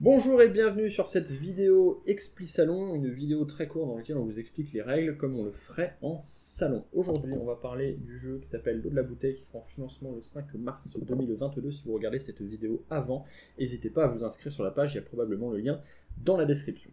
Bonjour et bienvenue sur cette vidéo Expli Salon, une vidéo très courte dans laquelle on vous explique les règles comme on le ferait en salon. Aujourd'hui, on va parler du jeu qui s'appelle L'eau de la bouteille qui sera en financement le 5 mars 2022. Si vous regardez cette vidéo avant, n'hésitez pas à vous inscrire sur la page, il y a probablement le lien dans la description.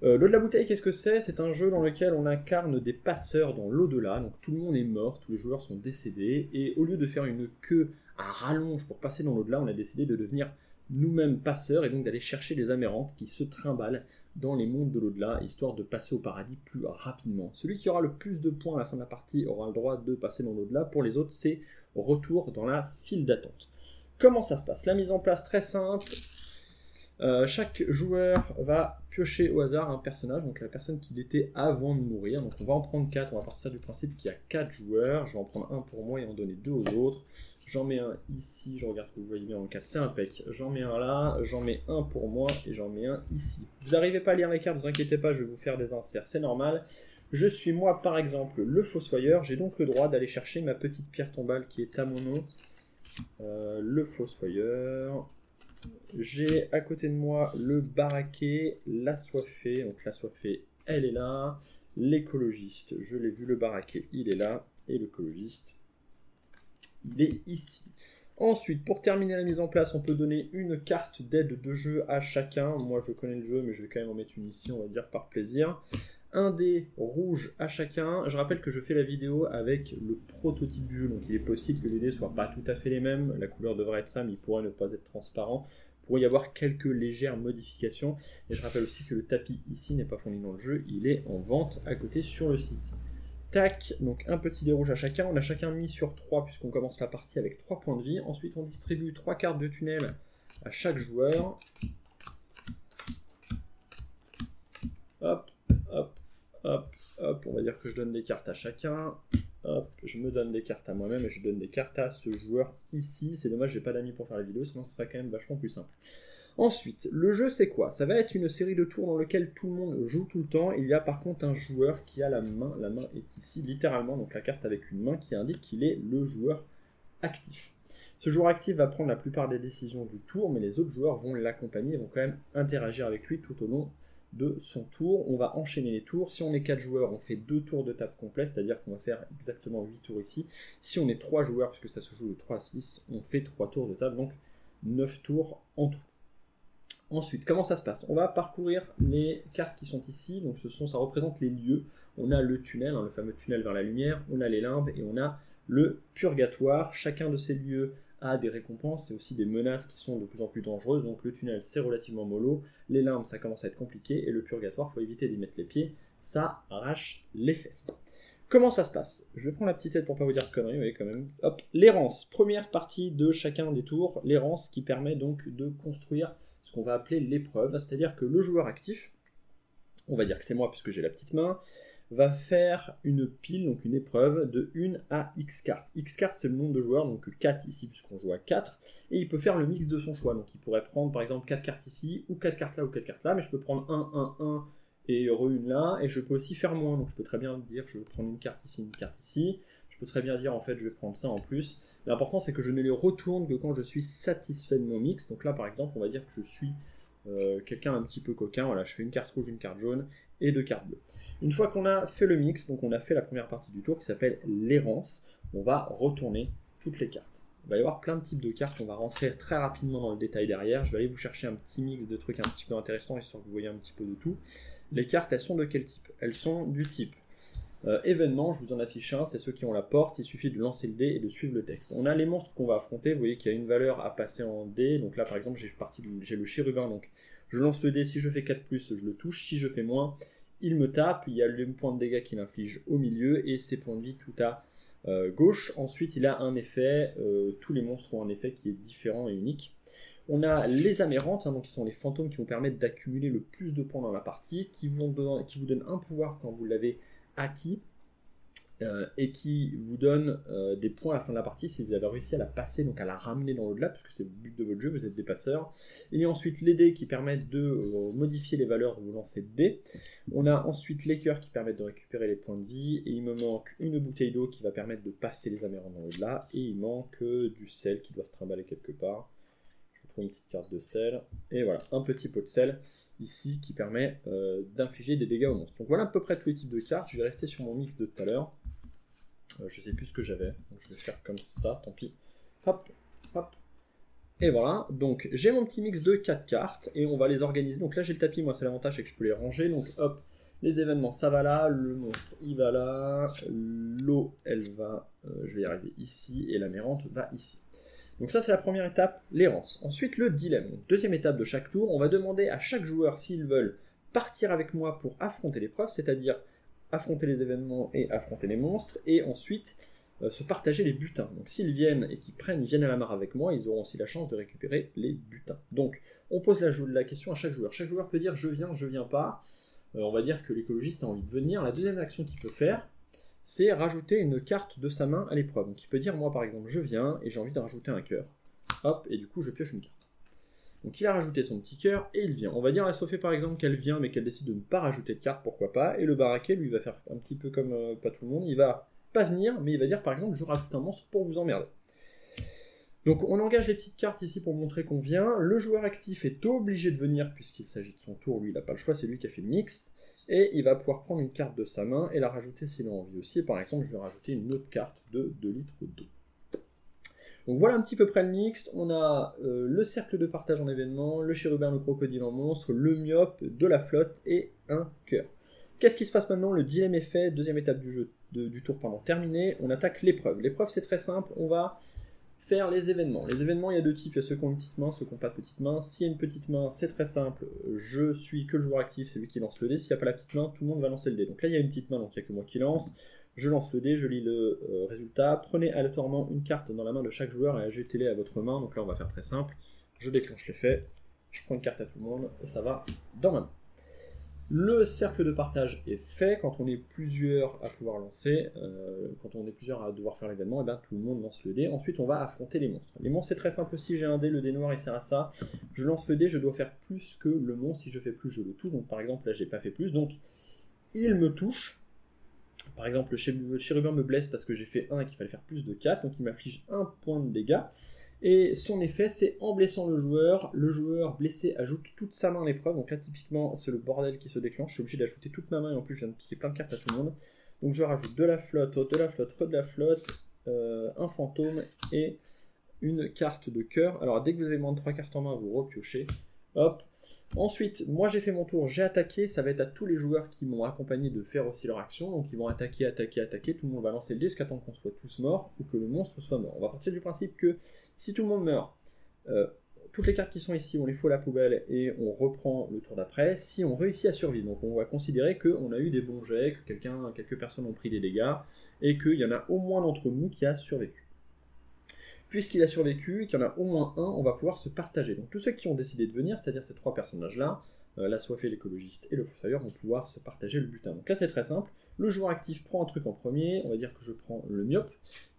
L'eau de la bouteille, qu'est-ce que c'est? C'est un jeu dans lequel on incarne des passeurs dans l'au-delà, donc tout le monde est mort, tous les joueurs sont décédés, et au lieu de faire une queue à rallonge pour passer dans l'au-delà, on a décidé de devenir nous-mêmes passeurs et donc d'aller chercher les amérantes qui se trimballent dans les mondes de l'au-delà, histoire de passer au paradis plus rapidement. Celui qui aura le plus de points à la fin de la partie aura le droit de passer dans l'au-delà. Pour les autres, c'est retour dans la file d'attente. Comment ça se passe? La mise en place très simple. Chaque joueur va piocher au hasard un personnage, donc la personne qu'il était avant de mourir. Donc on va en prendre 4, on va partir du principe qu'il y a 4 joueurs. Je vais en prendre un pour moi et en donner 2 aux autres. J'en mets un ici, je regarde que vous voyez bien dans le 4, c'est impec. J'en mets un là, j'en mets un pour moi et j'en mets un ici. Vous n'arrivez pas à lire les cartes, vous inquiétez pas, je vais vous faire des inserts, c'est normal. Je suis moi par exemple le fossoyeur, j'ai donc le droit d'aller chercher ma petite pierre tombale qui est à mon nom. Le fossoyeur. J'ai à côté de moi le baraquet, l'assoiffé, donc l'assoiffé elle est là, l'écologiste, je l'ai vu, le baraquet il est là, et l'écologiste il est ici. Ensuite, pour terminer la mise en place, on peut donner une carte d'aide de jeu à chacun. Moi je connais le jeu, mais je vais quand même en mettre une ici, on va dire par plaisir. Un dé rouge à chacun. Je rappelle que je fais la vidéo avec le prototype du jeu, donc il est possible que les dés ne soient pas tout à fait les mêmes. La couleur devrait être ça, mais il pourrait ne pas être transparent. Il pourrait y avoir quelques légères modifications. Et je rappelle aussi que le tapis ici n'est pas fourni dans le jeu, il est en vente à côté sur le site. Tac, donc un petit dé rouge à chacun. On a chacun mis sur 3 puisqu'on commence la partie avec 3 points de vie. Ensuite, on distribue 3 cartes de tunnel à chaque joueur. Hop, hop, hop, hop. On va dire que je donne des cartes à chacun. Hop, je me donne des cartes à moi-même et je donne des cartes à ce joueur ici. C'est dommage, j'ai pas d'amis pour faire la vidéo, sinon ce serait quand même vachement plus simple. Ensuite, le jeu c'est quoi? Ça va être une série de tours dans lequel tout le monde joue tout le temps. Il y a par contre un joueur qui a la main est ici littéralement, donc la carte avec une main qui indique qu'il est le joueur actif. Ce joueur actif va prendre la plupart des décisions du tour, mais les autres joueurs vont l'accompagner et vont quand même interagir avec lui tout au long de son tour. On va enchaîner les tours. Si on est 4 joueurs, on fait 2 tours de table complète, c'est-à-dire qu'on va faire exactement 8 tours ici. Si on est 3 joueurs, puisque ça se joue de 3 à 6, on fait 3 tours de table, donc 9 tours en tout. Ensuite, comment ça se passe? On va parcourir les cartes qui sont ici, donc ça représente les lieux. On a le tunnel, le fameux tunnel vers la lumière, on a les limbes et on a le purgatoire. Chacun de ces lieux a des récompenses et aussi des menaces qui sont de plus en plus dangereuses. Donc le tunnel c'est relativement mollo, les limbes ça commence à être compliqué et le purgatoire, il faut éviter d'y mettre les pieds, ça arrache les fesses. Comment ça se passe? Je vais prendre la petite tête pour pas vous dire de conneries, mais quand même. Hop, l'errance. Première partie de chacun des tours. L'errance qui permet donc de construire ce qu'on va appeler l'épreuve. C'est-à-dire que le joueur actif, on va dire que c'est moi puisque j'ai la petite main, va faire une pile, donc une épreuve de 1 à X cartes. X cartes c'est le nombre de joueurs, donc 4 ici puisqu'on joue à 4. Et il peut faire le mix de son choix. Donc il pourrait prendre par exemple 4 cartes ici, ou 4 cartes là, ou 4 cartes là. Mais je peux prendre 1 et une là, et je peux aussi faire moins, donc je peux très bien dire je vais prendre une carte ici, je peux très bien dire en fait je vais prendre ça en plus. L'important c'est que je ne les retourne que quand je suis satisfait de mon mix, donc là par exemple on va dire que je suis quelqu'un un petit peu coquin, voilà, je fais une carte rouge, une carte jaune et 2 cartes bleues. Une fois qu'on a fait le mix, donc on a fait la première partie du tour qui s'appelle l'errance, on va retourner toutes les cartes. Il va y avoir plein de types de cartes, on va rentrer très rapidement dans le détail derrière. Je vais aller vous chercher un petit mix de trucs un petit peu intéressants, histoire que vous voyez un petit peu de tout. Les cartes, elles sont de quel type? Elles sont du type événement, je vous en affiche un, c'est ceux qui ont la porte, il suffit de lancer le dé et de suivre le texte. On a les monstres qu'on va affronter, vous voyez qu'il y a une valeur à passer en dé, donc là par exemple j'ai le chérubin, donc je lance le dé, si je fais 4+, je le touche, si je fais moins, il me tape, il y a le point de dégâts qu'il inflige au milieu et ses points de vie tout à gauche. Ensuite il a un effet, tous les monstres ont un effet qui est différent et unique. On a les amérantes, donc qui sont les fantômes qui vont permettre d'accumuler le plus de points dans la partie, qui vous donnent un pouvoir quand vous l'avez acquis, et qui vous donne des points à la fin de la partie si vous avez réussi à la passer, donc à la ramener dans l'au-delà, puisque c'est le but de votre jeu, vous êtes des passeurs. Il y a ensuite les dés qui permettent de modifier les valeurs de vos lancers de dés. On a ensuite les cœurs qui permettent de récupérer les points de vie, et il me manque une bouteille d'eau qui va permettre de passer les amérantes dans l'au-delà, et il manque du sel qui doit se trimballer quelque part. Je trouve une petite carte de sel. Et voilà, un petit pot de sel ici qui permet d'infliger des dégâts aux monstres. Donc voilà à peu près tous les types de cartes. Je vais rester sur mon mix de tout à l'heure. Je sais plus ce que j'avais, donc je vais faire comme ça, tant pis. Hop, hop. Et voilà, donc j'ai mon petit mix de 4 cartes et on va les organiser. Donc là j'ai le tapis, moi c'est l'avantage, c'est que je peux les ranger. Donc hop, les événements ça va là, le monstre il va là, l'eau elle va, je vais y arriver ici, et la mérante va ici. Donc ça c'est la première étape, l'errance. Ensuite le dilemme. Donc, deuxième étape de chaque tour, on va demander à chaque joueur s'ils veulent partir avec moi pour affronter l'épreuve, c'est-à-dire affronter les événements et affronter les monstres, et ensuite se partager les butins. Donc s'ils viennent et qu'ils viennent à la mare avec moi, ils auront aussi la chance de récupérer les butins. Donc on pose la question à chaque joueur. Chaque joueur peut dire je viens pas. On va dire que l'écologiste a envie de venir. La deuxième action qu'il peut faire, c'est rajouter une carte de sa main à l'épreuve. Donc il peut dire moi par exemple je viens et j'ai envie de rajouter un cœur. Hop, et du coup je pioche une carte. Donc il a rajouté son petit cœur et il vient. On va dire à la Sophie par exemple qu'elle vient mais qu'elle décide de ne pas rajouter de carte, pourquoi pas. Et le baraquet lui va faire un petit peu comme pas tout le monde, il va pas venir mais il va dire par exemple je rajoute un monstre pour vous emmerder. Donc on engage les petites cartes ici pour montrer qu'on vient. Le joueur actif est obligé de venir puisqu'il s'agit de son tour, lui il n'a pas le choix, c'est lui qui a fait le mixte. Et il va pouvoir prendre une carte de sa main et la rajouter s'il a envie aussi. Et par exemple je vais rajouter une autre carte de 2 litres d'eau. Donc voilà un petit peu près le mix, on a le cercle de partage en événement, le chérubin, le crocodile en monstre, le myope, de la flotte et un cœur. Qu'est-ce qui se passe maintenant? Le dilemme est fait, deuxième étape du jeu, du tour terminé, on attaque l'épreuve. L'épreuve c'est très simple, on va faire les événements. Les événements il y a deux types, il y a ceux qui ont une petite main, ceux qui n'ont pas de petite main. S'il y a une petite main c'est très simple, je suis que le joueur actif, c'est lui qui lance le dé. S'il n'y a pas la petite main, tout le monde va lancer le dé. Donc là il y a une petite main, donc il n'y a que moi qui lance. Je lance le dé, je lis le résultat. Prenez aléatoirement une carte dans la main de chaque joueur et ajoutez-les à votre main. Donc là, on va faire très simple. Je déclenche l'effet, je prends une carte à tout le monde et ça va dans ma main. Le cercle de partage est fait quand on est plusieurs à pouvoir lancer. Quand on est plusieurs à devoir faire l'événement, et bien tout le monde lance le dé. Ensuite, on va affronter les monstres. Les monstres, c'est très simple aussi. J'ai un dé, le dé noir, il sert à ça. Je lance le dé, je dois faire plus que le monstre. Si je fais plus, je le touche. Donc par exemple, là, j'ai pas fait plus. Donc il me touche. Par exemple, le chérubin me blesse parce que j'ai fait 1 et qu'il fallait faire plus de 4, donc il m'afflige 1 point de dégâts. Et son effet, c'est en blessant le joueur blessé ajoute toute sa main à l'épreuve. Donc là, typiquement, c'est le bordel qui se déclenche. Je suis obligé d'ajouter toute ma main et en plus, je viens de piquer plein de cartes à tout le monde. Donc je rajoute de la flotte, un fantôme et une carte de cœur. Alors dès que vous avez moins de 3 cartes en main, vous repiochez. Hop. Ensuite, moi j'ai fait mon tour, j'ai attaqué, ça va être à tous les joueurs qui m'ont accompagné de faire aussi leur action, donc ils vont attaquer, tout le monde va lancer le dé jusqu'à temps qu'on soit tous morts ou que le monstre soit mort. On va partir du principe que si tout le monde meurt, toutes les cartes qui sont ici, on les fout à la poubelle et on reprend le tour d'après si on réussit à survivre. Donc on va considérer qu'on a eu des bons jets, que quelques personnes ont pris des dégâts et qu'il y en a au moins d'entre nous qui a survécu. Puisqu'il a survécu, qu'il y en a au moins un, on va pouvoir se partager. Donc tous ceux qui ont décidé de venir, c'est-à-dire ces 3 personnages-là, la soifée, l'écologiste et le fossoyeur, vont pouvoir se partager le butin. Donc là c'est très simple, le joueur actif prend un truc en premier, on va dire que je prends le myope,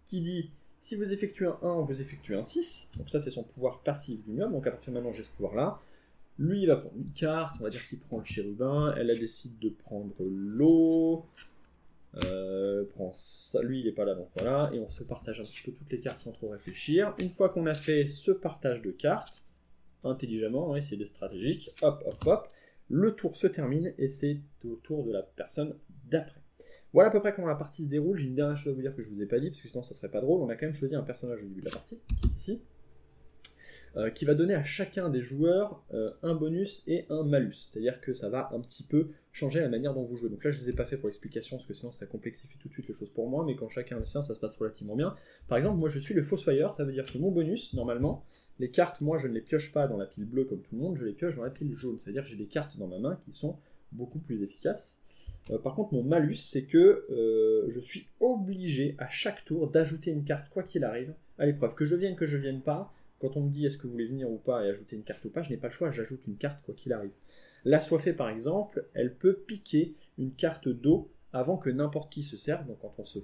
qui dit si vous effectuez un 1, vous effectuez un 6, donc ça c'est son pouvoir passif du myope, donc à partir de maintenant j'ai ce pouvoir-là. Lui il va prendre une carte, on va dire qu'il prend le chérubin, elle décide de prendre l'eau... prend ça, lui il est pas là donc voilà, et on se partage un petit peu toutes les cartes sans trop réfléchir. Une fois qu'on a fait ce partage de cartes, intelligemment, on va essayer d'être stratégique, hop hop hop, le tour se termine et c'est au tour de la personne d'après. Voilà à peu près comment la partie se déroule. J'ai une dernière chose à vous dire que je vous ai pas dit parce que sinon ça serait pas drôle. On a quand même choisi un personnage au début de la partie, qui est ici, qui va donner à chacun des joueurs un bonus et un malus. C'est-à-dire que ça va un petit peu changer la manière dont vous jouez. Donc là, je ne les ai pas fait pour l'explication, parce que sinon ça complexifie tout de suite les choses pour moi, mais quand chacun le sien, ça se passe relativement bien. Par exemple, moi je suis le fossoyeur, ça veut dire que mon bonus, normalement, les cartes, moi je ne les pioche pas dans la pile bleue comme tout le monde, je les pioche dans la pile jaune. C'est-à-dire que j'ai des cartes dans ma main qui sont beaucoup plus efficaces. Par contre, mon malus, c'est que je suis obligé à chaque tour d'ajouter une carte, quoi qu'il arrive, à l'épreuve. Que je vienne pas, quand on me dit est-ce que vous voulez venir ou pas et ajouter une carte ou pas, je n'ai pas le choix, j'ajoute une carte quoi qu'il arrive. La soifée par exemple, elle peut piquer une carte d'eau avant que n'importe qui se serve, donc quand on se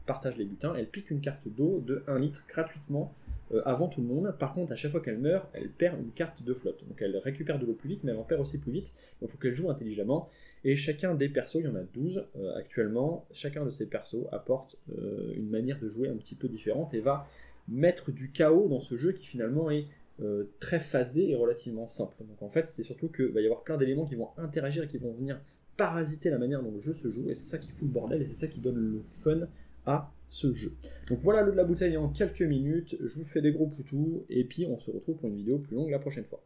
partage les butins, elle pique une carte d'eau de 1 litre gratuitement avant tout le monde. Par contre, à chaque fois qu'elle meurt, elle perd une carte de flotte. Donc elle récupère de l'eau plus vite, mais elle en perd aussi plus vite, donc il faut qu'elle joue intelligemment. Et chacun des persos, il y en a 12 actuellement, chacun de ces persos apporte une manière de jouer un petit peu différente et va mettre du chaos dans ce jeu qui finalement est très phasé et relativement simple. Donc en fait, c'est surtout qu'il va y avoir plein d'éléments qui vont interagir et qui vont venir parasiter la manière dont le jeu se joue, et c'est ça qui fout le bordel, et c'est ça qui donne le fun à ce jeu. Donc voilà l'eau de la bouteille en quelques minutes, je vous fais des gros poutous, et puis on se retrouve pour une vidéo plus longue la prochaine fois.